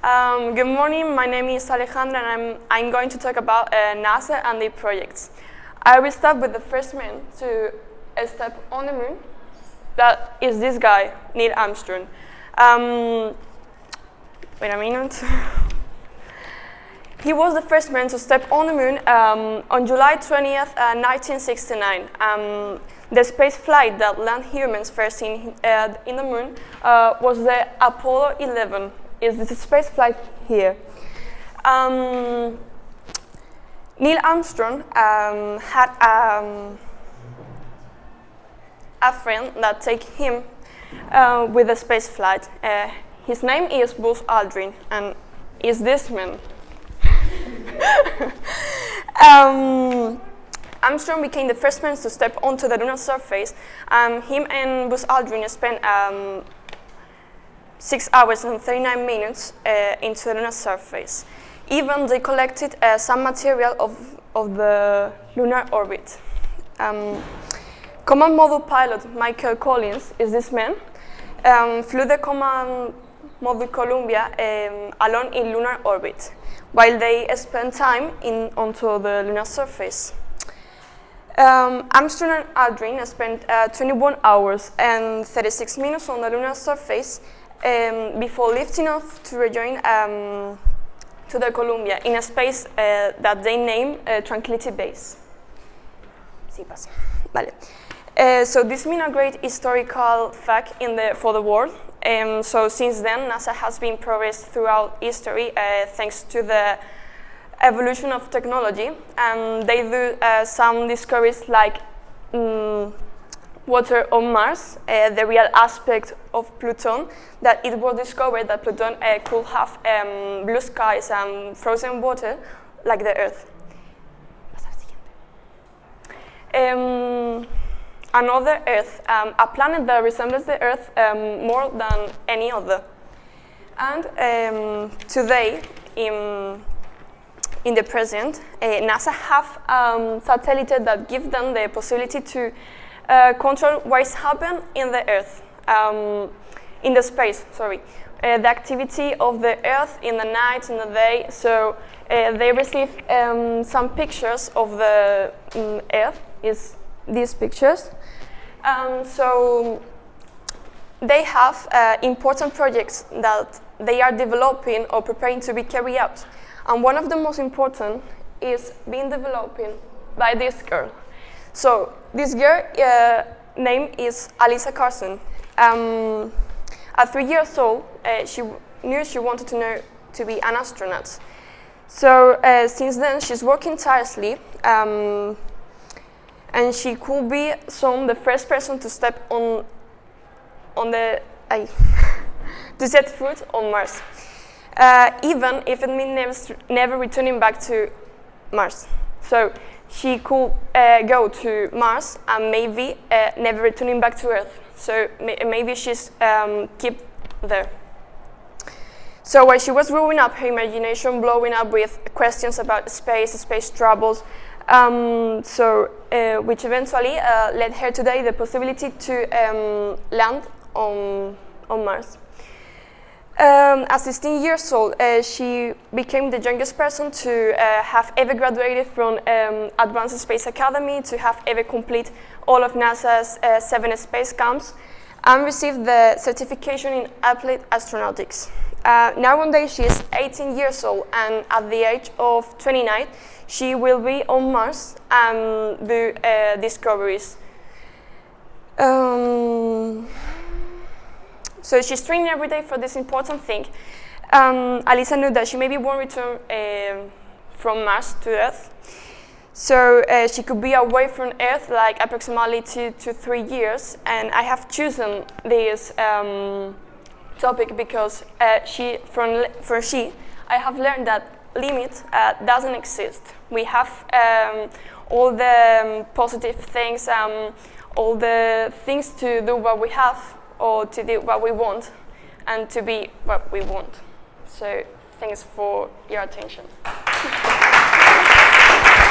Good morning, my name is Alejandra and I'm going to talk about NASA and the projects. I will start with the first man to step on the moon. That is this guy, Neil Armstrong. Wait a minute. He was the first man to step on the moon on July 20th, 1969. The space flight that landed humans first in the moon was the Apollo 11. Is this space flight here? Neil Armstrong had a friend that take him with the space flight. His name is Buzz Aldrin, and is this man. Armstrong became the first man to step onto the lunar surface. Him and Buzz Aldrin spent 6 hours and 39 minutes into the lunar surface. Even they collected some material of the lunar orbit. Command Module pilot Michael Collins is this man. Flew the Command Module Columbia alone in lunar orbit, while they spent time onto the lunar surface. Armstrong and Aldrin spent 21 hours and 36 minutes on the lunar surface before lifting off to rejoin to the Columbia in a space that they named Tranquility Base. Sí, pasa. Vale. So this means a great historical fact for the world. So since then, NASA has been progressed throughout history thanks to the evolution of technology. They do some discoveries like water on Mars, the real aspect of Pluton, that it was discovered that Pluton could have blue skies and frozen water like the Earth. Another Earth, a planet that resembles the Earth more than any other. And today, in the present, NASA have satellites that give them the possibility to control what is happening in the Earth, in the space, sorry. The activity of the Earth in the night, in the day, so they receive some pictures of the Earth, is these pictures. So they have important projects that they are developing or preparing to be carried out. And one of the most important is being developed by this girl. So this girl name is Alyssa Carson. At 3 years old, she knew she wanted to be an astronaut. So since then, she's working tirelessly, and she could be soon the first person to step on the to set foot on Mars. Even if it means never returning back to Mars. So she could go to Mars and maybe never returning back to Earth. So maybe she's kept there. So while she was growing up, her imagination blowing up with questions about space travels, which eventually led her today the possibility to land on Mars. At 16 years old, she became the youngest person to have ever graduated from Advanced Space Academy, to have ever completed all of NASA's 7 space camps, and received the certification in applied astronautics. Nowadays, she is 18 years old, and at the age of 29, she will be on Mars and do discoveries. So she's training every day for this important thing. Alyssa knew that she maybe won't return from Mars to Earth. So she could be away from Earth like approximately 2 to 3 years. And I have chosen this topic because I have learned that limit doesn't exist. We have all the positive things, all the things to do what we have, or to do what we want, and to be what we want. So thanks for your attention.